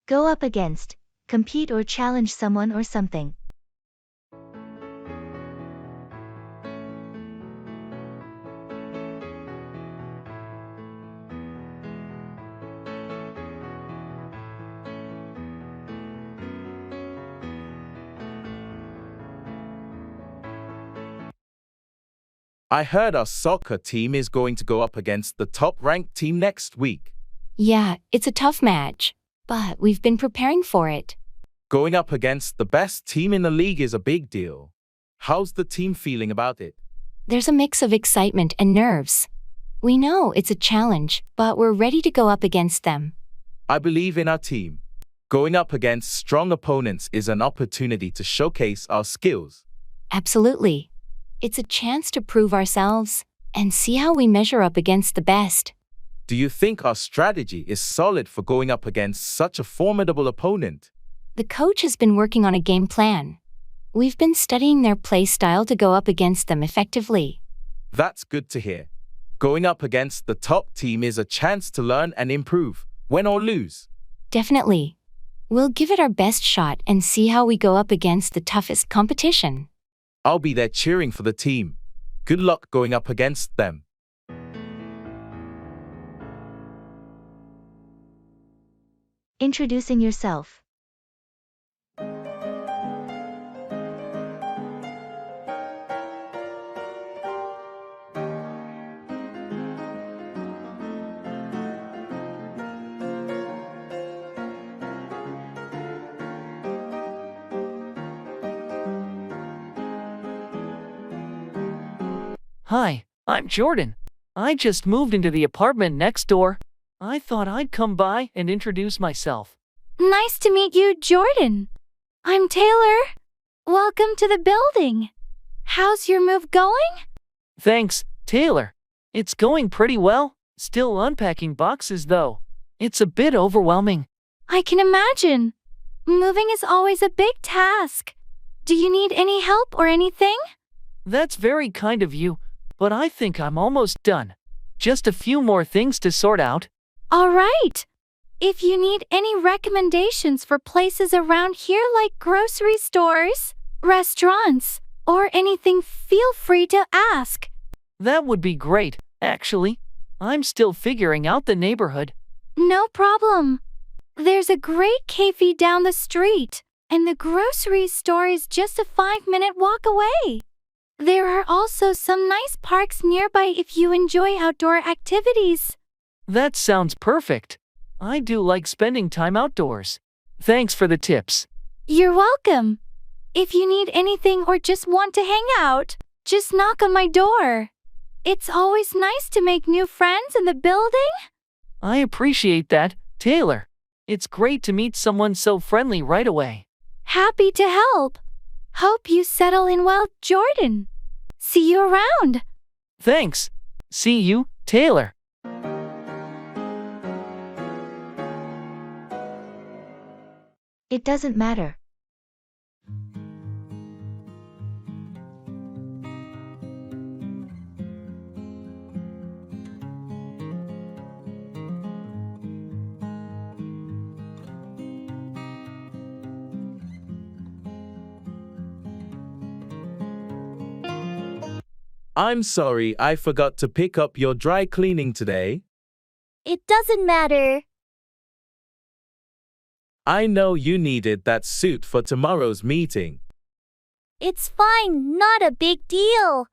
Go up against, compete or challenge someone or something. I heard our soccer team is going to go up against the top-ranked team next week. Yeah, it's a tough match, but we've been preparing for it. Going up against the best team in the league is a big deal. How's the team feeling about it? There's a mix of excitement and nerves. We know it's a challenge, but we're ready to go up against them. I believe in our team. Going up against strong opponents is an opportunity to showcase our skills. Absolutely. It's a chance to prove ourselves and see how we measure up against the best. Do you think our strategy is solid for going up against such a formidable opponent? The coach has been working on a game plan. We've been studying their play style to go up against them effectively. That's good to hear. Going up against the top team is a chance to learn and improve, win or lose. Definitely. We'll give it our best shot and see how we go up against the toughest competition. I'll be there cheering for the team. Good luck going up against them. Introducing yourself. Hi, I'm Jordan. I just moved into the apartment next door. I thought I'd come by and introduce myself. Nice to meet you, Jordan. I'm Taylor. Welcome to the building. How's your move going? Thanks, Taylor. It's going pretty well. Still unpacking boxes though. It's a bit overwhelming. I can imagine. Moving is always a big task. Do you need any help or anything? That's very kind of you, but I think I'm almost done. Just a few more things to sort out. All right. If you need any recommendations for places around here like grocery stores, restaurants, or anything, feel free to ask. That would be great, actually. I'm still figuring out the neighborhood. No problem. There's a great cafe down the street, and the grocery store is just a 5-minute walk away. There are also some nice parks nearby if you enjoy outdoor activities. That sounds perfect. I do like spending time outdoors. Thanks for the tips. You're welcome. If you need anything or just want to hang out, just knock on my door. It's always nice to make new friends in the building. I appreciate that, Taylor. It's great to meet someone so friendly right away. Happy to help. Hope you settle in well, Jordan. See you around. Thanks. See you, Taylor. It doesn't matter. I'm sorry, I forgot to pick up your dry cleaning today. It doesn't matter. I know you needed that suit for tomorrow's meeting. It's fine, not a big deal.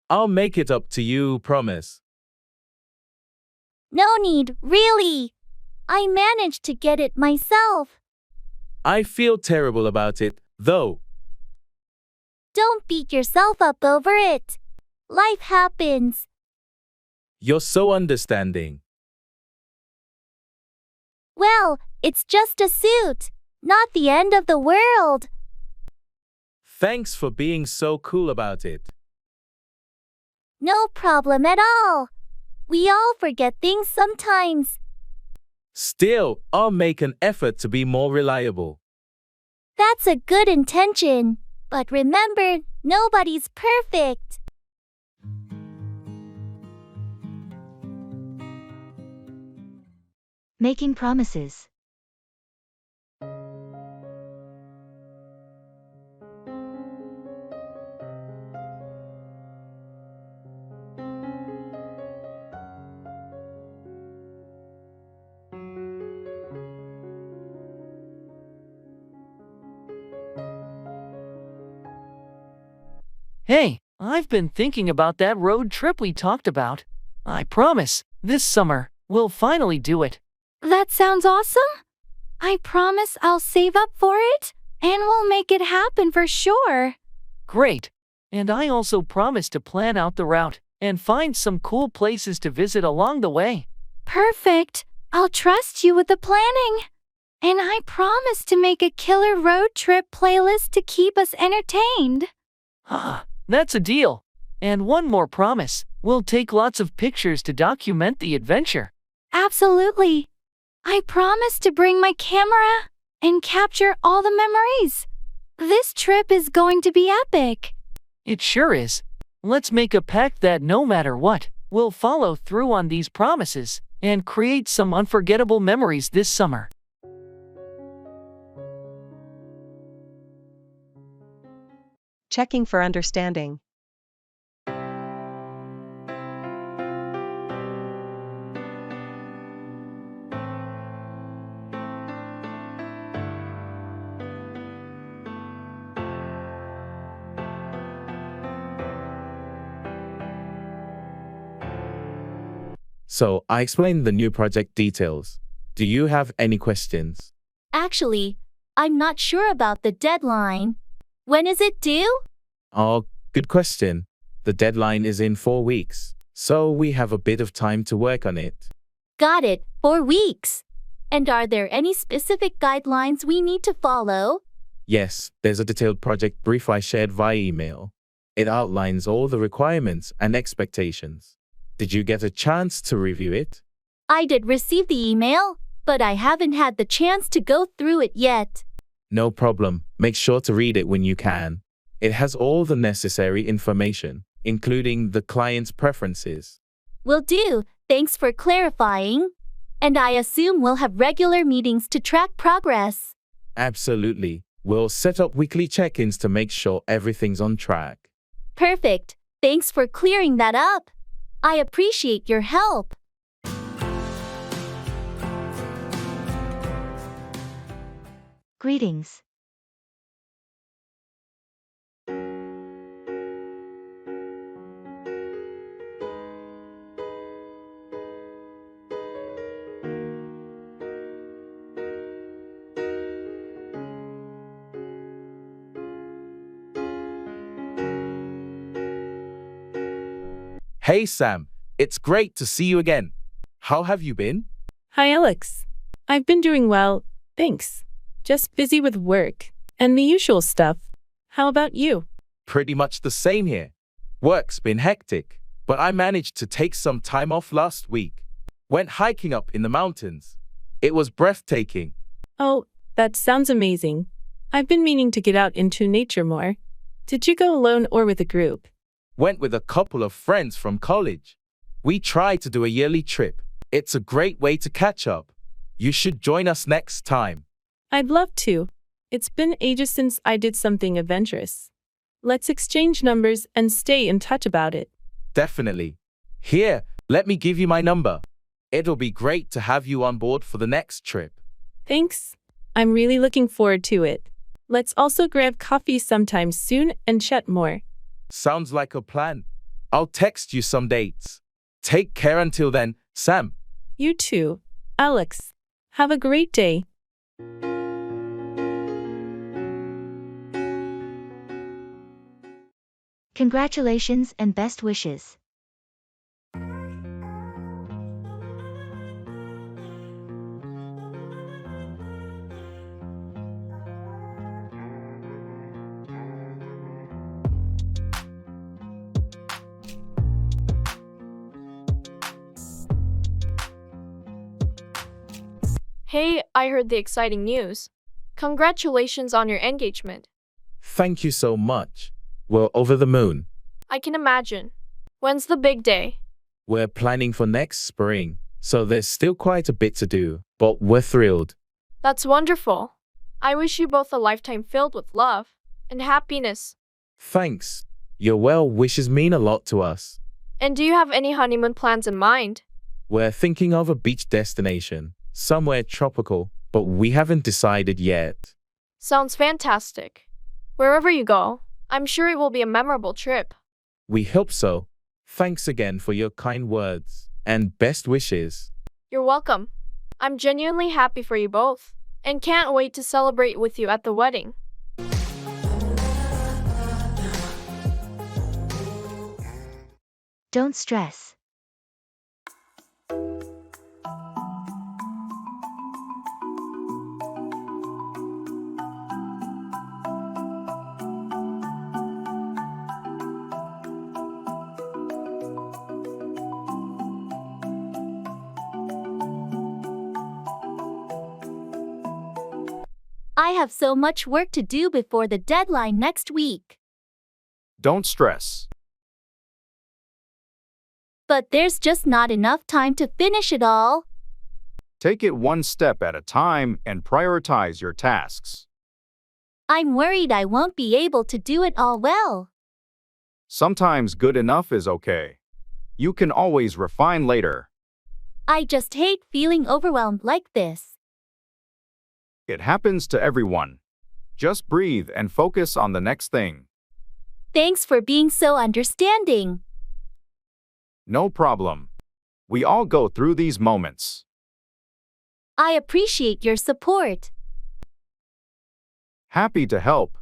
I'll make it up to you, promise. No need, really. I managed to get it myself. I feel terrible about it, though. Don't beat yourself up over it. Life happens. You're so understanding. Well, it's just a suit, not the end of the world. Thanks for being so cool about it. No problem at all. We all forget things sometimes. Still, I'll make an effort to be more reliable. That's a good intention. But remember, nobody's perfect. Making promises. Hey, I've been thinking about that road trip we talked about. I promise, this summer, we'll finally do it. That sounds awesome. I promise I'll save up for it, and we'll make it happen for sure. Great. And I also promise to plan out the route and find some cool places to visit along the way. Perfect. I'll trust you with the planning. And I promise to make a killer road trip playlist to keep us entertained. That's a deal. And one more promise. We'll take lots of pictures to document the adventure. Absolutely. I promise to bring my camera and capture all the memories. This trip is going to be epic. It sure is. Let's make a pact that no matter what, we'll follow through on these promises and create some unforgettable memories this summer. Checking for understanding. So I explained the new project details. Do you have any questions? Actually, I'm not sure about the deadline. When is it due? Oh, good question. The deadline is in 4 weeks, so we have a bit of time to work on it. Got it, 4 weeks. And are there any specific guidelines we need to follow? Yes, there's a detailed project brief I shared via email. It outlines all the requirements and expectations. Did you get a chance to review it? I did receive the email, but I haven't had the chance to go through it yet. No problem. Make sure to read it when you can. It has all the necessary information, including the client's preferences. Will do, thanks for clarifying. And I assume we'll have regular meetings to track progress. Absolutely. We'll set up weekly check-ins to make sure everything's on track. Perfect. Thanks for clearing that up. I appreciate your help. Greetings. Hey Sam, it's great to see you again. How have you been? Hi, Alex. I've been doing well, thanks. Just busy with work and the usual stuff. How about you? Pretty much the same here. Work's been hectic, but I managed to take some time off last week. Went hiking up in the mountains. It was breathtaking. Oh, that sounds amazing. I've been meaning to get out into nature more. Did you go alone or with a group? Went with a couple of friends from college. We try to do a yearly trip. It's a great way to catch up. You should join us next time. I'd love to. It's been ages since I did something adventurous. Let's exchange numbers and stay in touch about it. Definitely. Here, let me give you my number. It'll be great to have you on board for the next trip. Thanks. I'm really looking forward to it. Let's also grab coffee sometime soon and chat more. Sounds like a plan. I'll text you some dates. Take care until then, Sam. You too, Alex. Have a great day. Congratulations and best wishes. Hey, I heard the exciting news. Congratulations on your engagement. Thank you so much. We're over the moon. I can imagine. When's the big day? We're planning for next spring, so there's still quite a bit to do, but we're thrilled. That's wonderful. I wish you both a lifetime filled with love and happiness. Thanks. Your well wishes mean a lot to us. And do you have any honeymoon plans in mind? We're thinking of a beach destination, somewhere tropical, but we haven't decided yet. Sounds fantastic. Wherever you go, I'm sure it will be a memorable trip. We hope so. Thanks again for your kind words and best wishes. You're welcome. I'm genuinely happy for you both and can't wait to celebrate with you at the wedding. Don't stress. I have so much work to do before the deadline next week. Don't stress. But there's just not enough time to finish it all. Take it one step at a time and prioritize your tasks. I'm worried I won't be able to do it all well. Sometimes good enough is okay. You can always refine later. I just hate feeling overwhelmed like this. It happens to everyone. Just breathe and focus on the next thing. Thanks for being so understanding. No problem. We all go through these moments. I appreciate your support. Happy to help.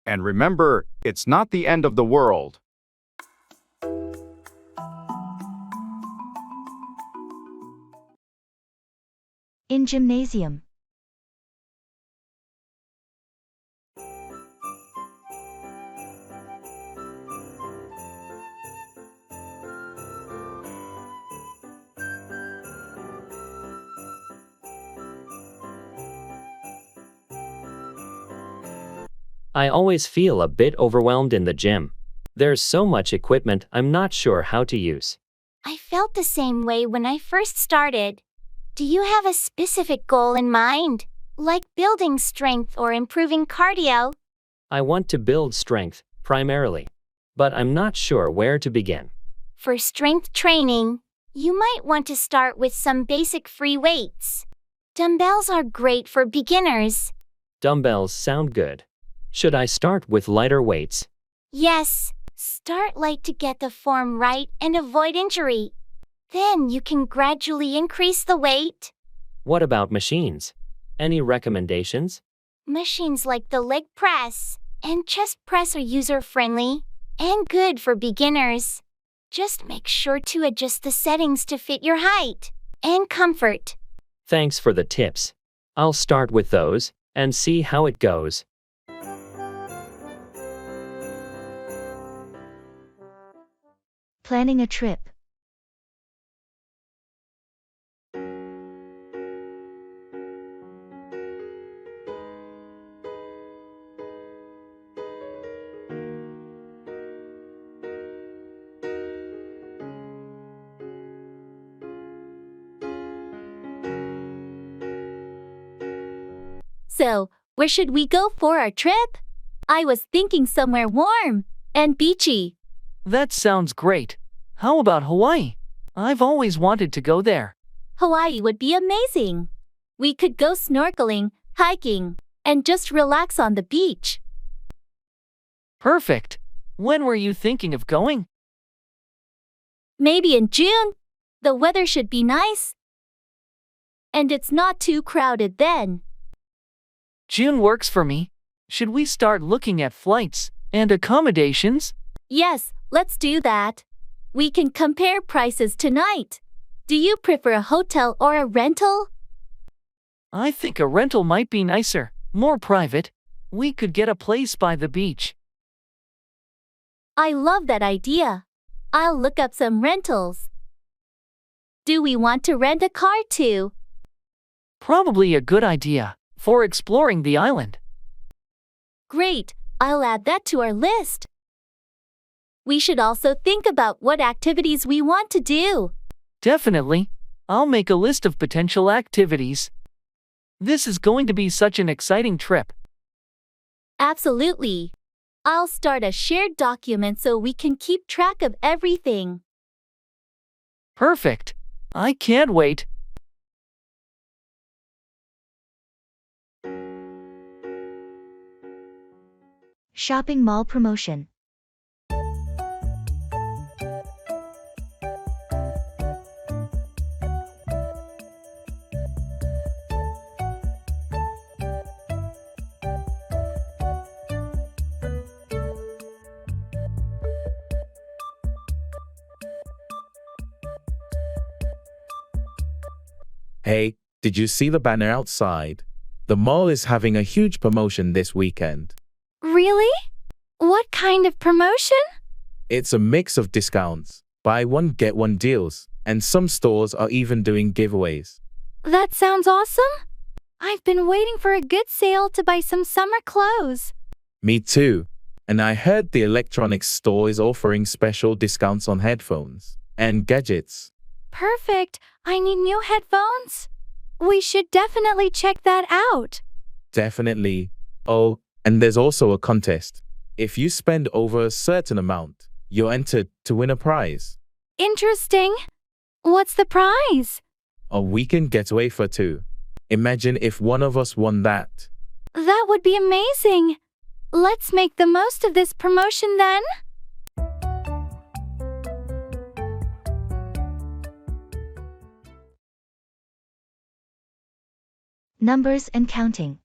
And remember, it's not the end of the world. In gymnasium. I always feel a bit overwhelmed in the gym. There's so much equipment I'm not sure how to use. I felt the same way when I first started. Do you have a specific goal in mind, like building strength or improving cardio? I want to build strength, primarily. But I'm not sure where to begin. For strength training, you might want to start with some basic free weights. Dumbbells are great for beginners. Dumbbells sound good. Should I start with lighter weights? Yes, start light to get the form right and avoid injury. Then you can gradually increase the weight. What about machines? Any recommendations? Machines like the leg press and chest press are user-friendly and good for beginners. Just make sure to adjust the settings to fit your height and comfort. Thanks for the tips. I'll start with those and see how it goes. Planning a trip. So, where should we go for our trip? I was thinking somewhere warm and beachy. That sounds great. How about Hawaii? I've always wanted to go there. Hawaii would be amazing. We could go snorkeling, hiking, and just relax on the beach. Perfect. When were you thinking of going? Maybe in June. The weather should be nice. And it's not too crowded then. June works for me. Should we start looking at flights and accommodations? Yes, let's do that. We can compare prices tonight. Do you prefer a hotel or a rental? I think a rental might be nicer, more private. We could get a place by the beach. I love that idea. I'll look up some rentals. Do we want to rent a car too? Probably a good idea for exploring the island. Great, I'll add that to our list. We should also think about what activities we want to do. Definitely. I'll make a list of potential activities. This is going to be such an exciting trip. Absolutely. I'll start a shared document so we can keep track of everything. Perfect. I can't wait. Shopping mall promotion. Hey, did you see the banner outside? The mall is having a huge promotion this weekend. Really? What kind of promotion? It's a mix of discounts, buy one get one deals, and some stores are even doing giveaways. That sounds awesome. I've been waiting for a good sale to buy some summer clothes. Me too. And I heard the electronics store is offering special discounts on headphones and gadgets. Perfect. I need new headphones. We should definitely check that out. Definitely. Oh, and there's also a contest. If you spend over a certain amount, you're entered to win a prize. Interesting. What's the prize? A weekend getaway for two. Imagine if one of us won that. That would be amazing. Let's make the most of this promotion then. Numbers and counting.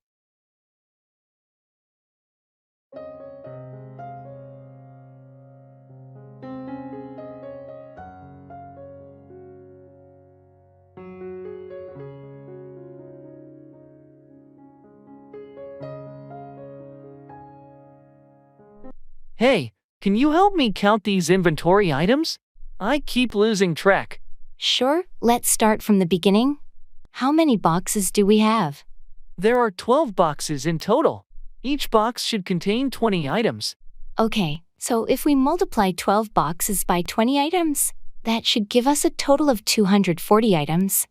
Hey, can you help me count these inventory items? I keep losing track. Sure, let's start from the beginning. How many boxes do we have? There are 12 boxes in total. Each box should contain 20 items. Okay, so if we multiply 12 boxes by 20 items, that should give us a total of 240 items.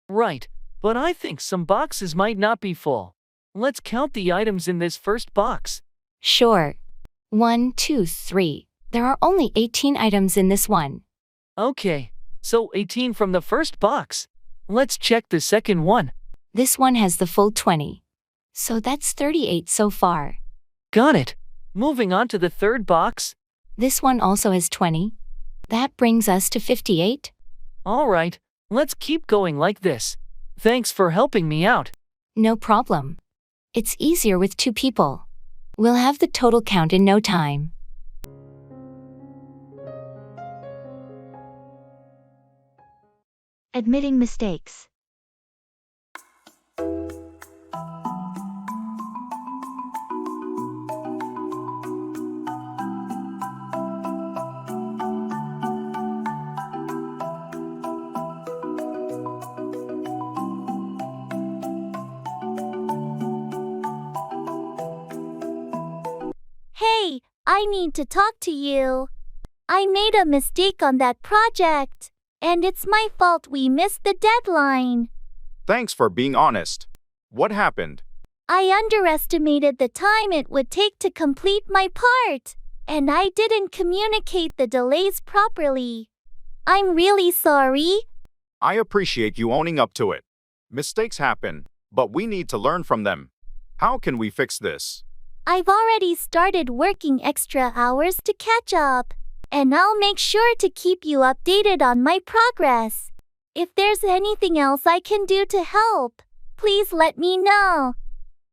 Right, but I think some boxes might not be full. Let's count the items in this first box. Sure. 1, 2, 3. There are only 18 items in this one. Okay, so 18 from the first box. Let's check the second one. This one has the full 20. So that's 38 so far. Got it. Moving on to the third box. This one also has 20. That brings us to 58. All right, let's keep going like this. Thanks for helping me out. No problem. It's easier with 2 people. We'll have the total count in no time. Admitting mistakes. Hey, I need to talk to you. I made a mistake on that project, and it's my fault we missed the deadline. Thanks for being honest. What happened? I underestimated the time it would take to complete my part, and I didn't communicate the delays properly. I'm really sorry. I appreciate you owning up to it. Mistakes happen, but we need to learn from them. How can we fix this? I've already started working extra hours to catch up, and I'll make sure to keep you updated on my progress. If there's anything else I can do to help, please let me know.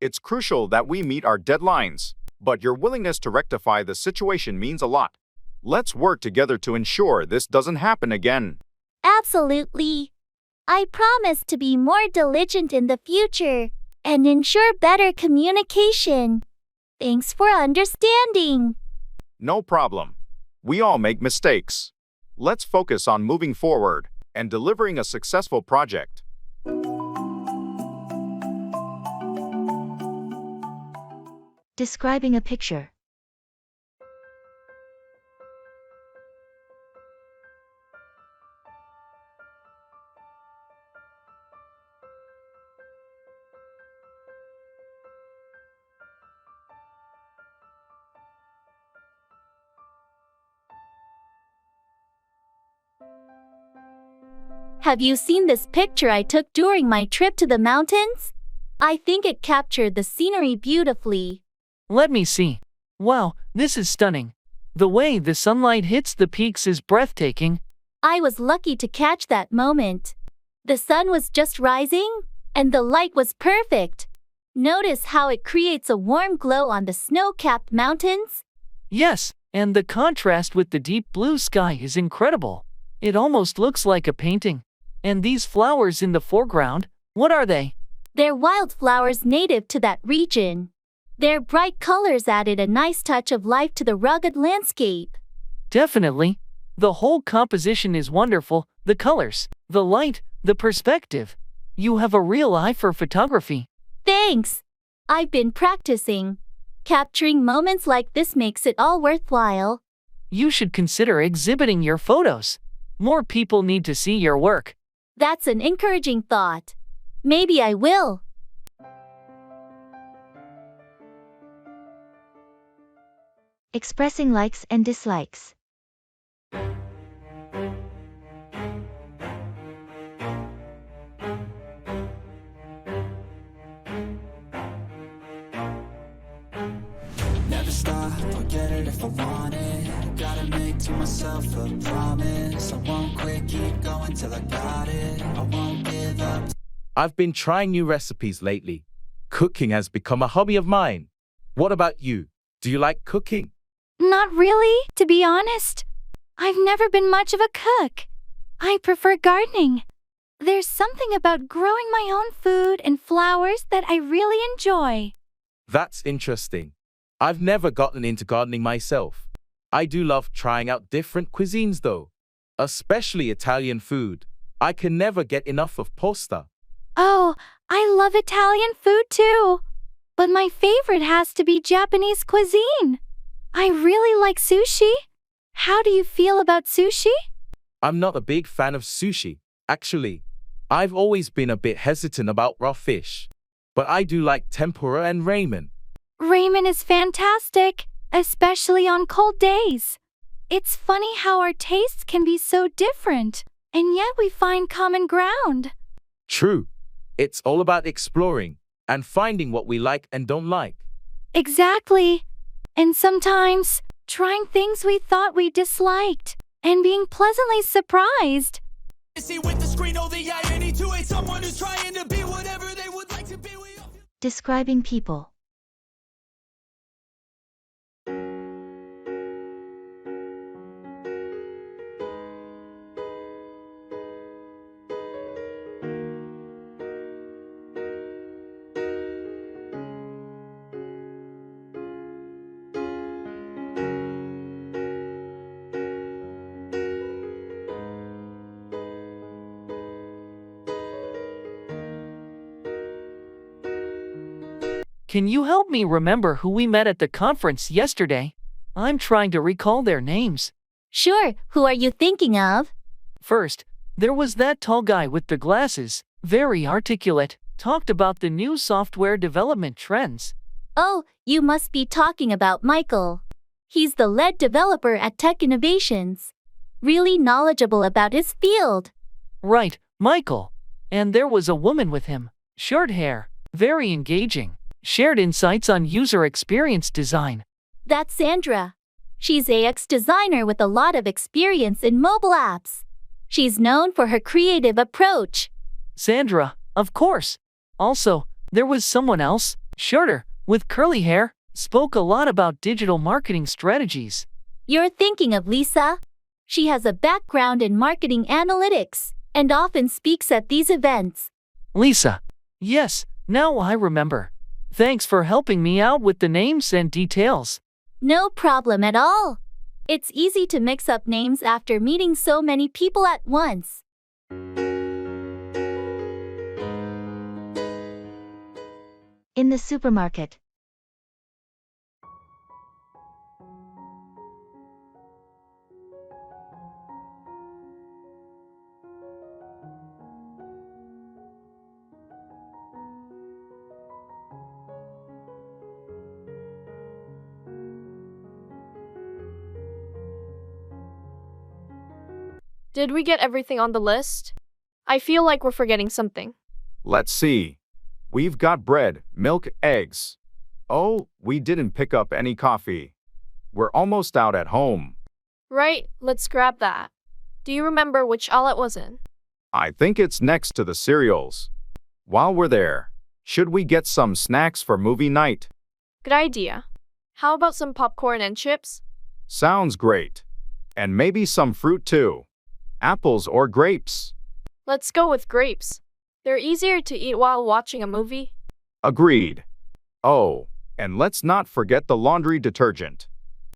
It's crucial that we meet our deadlines, but your willingness to rectify the situation means a lot. Let's work together to ensure this doesn't happen again. Absolutely. I promise to be more diligent in the future and ensure better communication. Thanks for understanding. No problem. We all make mistakes. Let's focus on moving forward and delivering a successful project. Describing a picture. Have you seen this picture I took during my trip to the mountains? I think it captured the scenery beautifully. Let me see. Wow, this is stunning. The way the sunlight hits the peaks is breathtaking. I was lucky to catch that moment. The sun was just rising, and the light was perfect. Notice how it creates a warm glow on the snow-capped mountains? Yes, and the contrast with the deep blue sky is incredible. It almost looks like a painting. And these flowers in the foreground, what are they? They're wildflowers native to that region. Their bright colors added a nice touch of life to the rugged landscape. Definitely. The whole composition is wonderful, the colors, the light, the perspective. You have a real eye for photography. Thanks. I've been practicing. Capturing moments like this makes it all worthwhile. You should consider exhibiting your photos. More people need to see your work. That's an encouraging thought. Maybe I will. Expressing likes and dislikes. Never stop, I'll get it if I want it. Gotta make to myself a promise. I won't quit, keep going till I got it. I won't give up. I've been trying new recipes lately. Cooking has become a hobby of mine. What about you? Do you like cooking? Not really, to be honest. I've never been much of a cook. I prefer gardening. There's something about growing my own food and flowers that I really enjoy. That's interesting. I've never gotten into gardening myself. I do love trying out different cuisines though, especially Italian food. I can never get enough of pasta. Oh, I love Italian food too. But my favorite has to be Japanese cuisine. I really like sushi. How do you feel about sushi? I'm not a big fan of sushi, actually. I've always been a bit hesitant about raw fish. But I do like tempura and ramen. Ramen is fantastic, especially on cold days. It's funny how our tastes can be so different, and yet we find common ground. True. It's all about exploring and finding what we like and don't like. Exactly. And sometimes, trying things we thought we disliked and being pleasantly surprised. See with the screen, oh the irony to hate someone who's trying to be whatever they would like to be. Describing people. Can you help me remember who we met at the conference yesterday? I'm trying to recall their names. Sure, who are you thinking of? First, there was that tall guy with the glasses, very articulate, talked about the new software development trends. Oh, you must be talking about Michael. He's the lead developer at Tech Innovations. Really knowledgeable about his field. Right, Michael. And there was a woman with him, short hair, very engaging. Shared insights on user experience design. That's Sandra. She's a UX designer with a lot of experience in mobile apps. She's known for her creative approach. Sandra, of course. Also, there was someone else, shorter, with curly hair, spoke a lot about digital marketing strategies. You're thinking of Lisa. She has a background in marketing analytics and often speaks at these events. Lisa. Yes, now I remember. Thanks for helping me out with the names and details. No problem at all. It's easy to mix up names after meeting so many people at once. In the supermarket. Did we get everything on the list? I feel like we're forgetting something. Let's see. We've got bread, milk, eggs. Oh, we didn't pick up any coffee. We're almost out at home. Right, let's grab that. Do you remember which aisle it was in? I think it's next to the cereals. While we're there, should we get some snacks for movie night? Good idea. How about some popcorn and chips? Sounds great. And maybe some fruit too. Apples or grapes. Let's go with grapes. They're easier to eat while watching a movie. Agreed. Oh, and let's not forget the laundry detergent.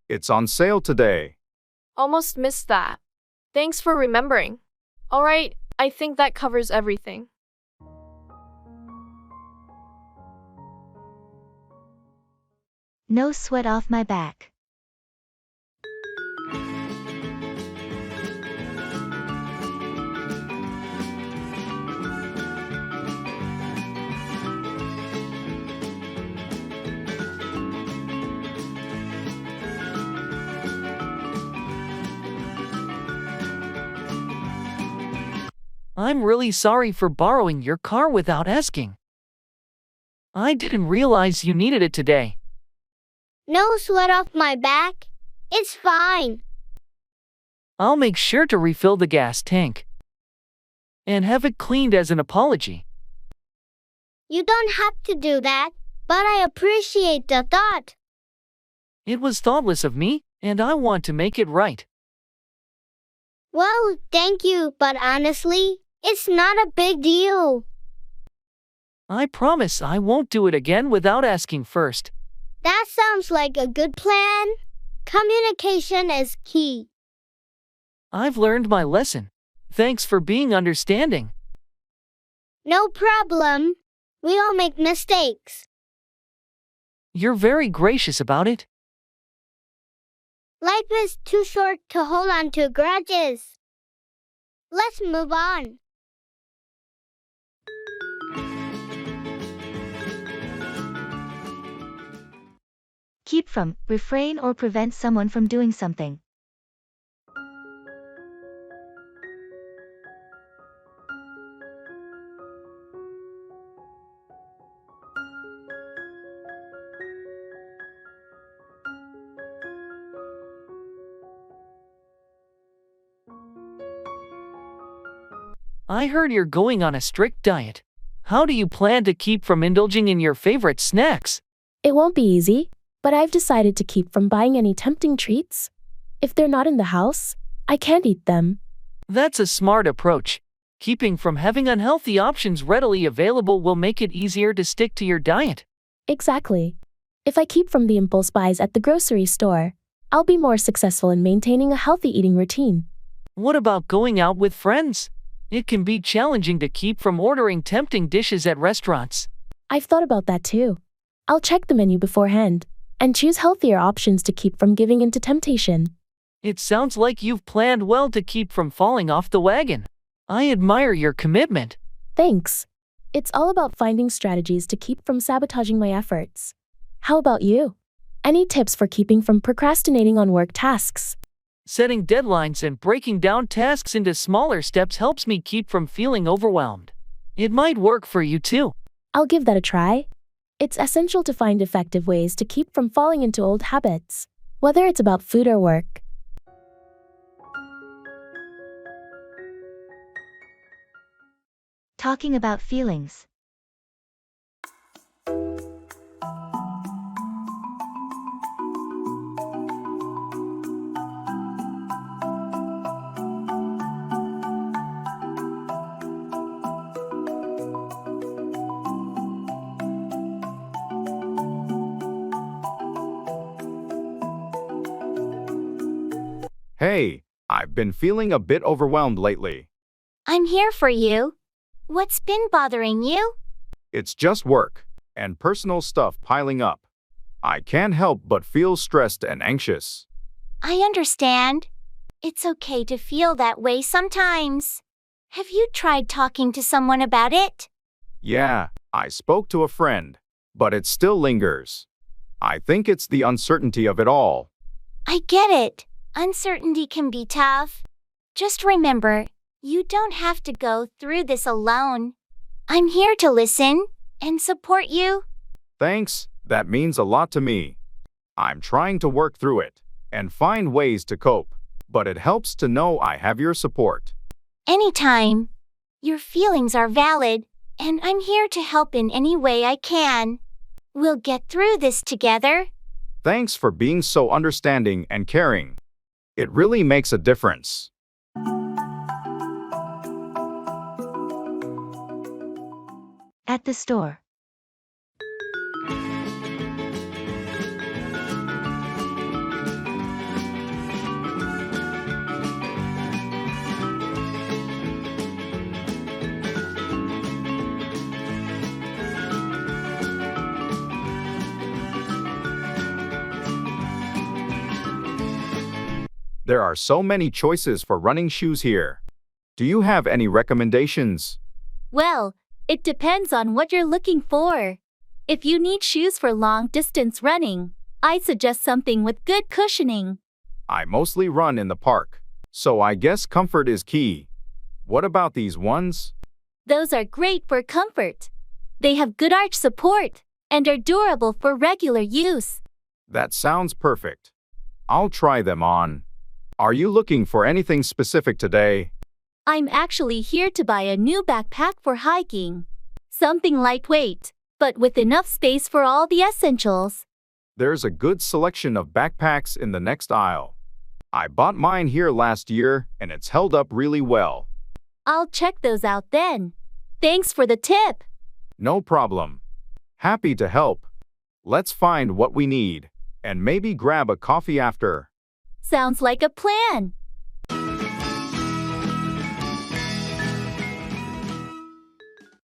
It's on sale today. Almost missed that. Thanks for remembering. Alright, I think that covers everything. No sweat off my back. I'm really sorry for borrowing your car without asking. I didn't realize you needed it today. No sweat off my back. It's fine. I'll make sure to refill the gas tank and have it cleaned as an apology. You don't have to do that, but I appreciate the thought. It was thoughtless of me, and I want to make it right. Well, thank you, but honestly, it's not a big deal. I promise I won't do it again without asking first. That sounds like a good plan. Communication is key. I've learned my lesson. Thanks for being understanding. No problem. We all make mistakes. You're very gracious about it. Life is too short to hold on to grudges. Let's move on. Keep from, refrain or prevent someone from doing something. I heard you're going on a strict diet. How do you plan to keep from indulging in your favorite snacks? It won't be easy, but I've decided to keep from buying any tempting treats. If they're not in the house, I can't eat them. That's a smart approach. Keeping from having unhealthy options readily available will make it easier to stick to your diet. Exactly. If I keep from the impulse buys at the grocery store, I'll be more successful in maintaining a healthy eating routine. What about going out with friends? It can be challenging to keep from ordering tempting dishes at restaurants. I've thought about that too. I'll check the menu beforehand and choose healthier options to keep from giving in to temptation. It sounds like you've planned well to keep from falling off the wagon. I admire your commitment. Thanks. It's all about finding strategies to keep from sabotaging my efforts. How about you? Any tips for keeping from procrastinating on work tasks? Setting deadlines and breaking down tasks into smaller steps helps me keep from feeling overwhelmed. It might work for you too. I'll give that a try. It's essential to find effective ways to keep from falling into old habits, whether it's about food or work. Talking about feelings. Hey, I've been feeling a bit overwhelmed lately. I'm here for you. What's been bothering you? It's just work and personal stuff piling up. I can't help but feel stressed and anxious. I understand. It's okay to feel that way sometimes. Have you tried talking to someone about it? Yeah, I spoke to a friend, but it still lingers. I think it's the uncertainty of it all. I get it. Uncertainty can be tough. Just remember, you don't have to go through this alone. I'm here to listen and support you. Thanks, That means a lot to me. I'm trying to work through it and find ways to cope, but it helps to know I have your support. Anytime. Your feelings are valid, and I'm here to help in any way I can. We'll get through this together. Thanks for being so understanding and caring. It really makes a difference. At the store. There are so many choices for running shoes here. Do you have any recommendations? Well, it depends on what you're looking for. If you need shoes for long-distance running, I suggest something with good cushioning. I mostly run in the park, so I guess comfort is key. What about these ones? Those are great for comfort. They have good arch support and are durable for regular use. That sounds perfect. I'll try them on. Are you looking for anything specific today? I'm actually here to buy a new backpack for hiking. Something lightweight, but with enough space for all the essentials. There's a good selection of backpacks in the next aisle. I bought mine here last year, and it's held up really well. I'll check those out then. Thanks for the tip. No problem. Happy to help. Let's find what we need, and maybe grab a coffee after. Sounds like a plan.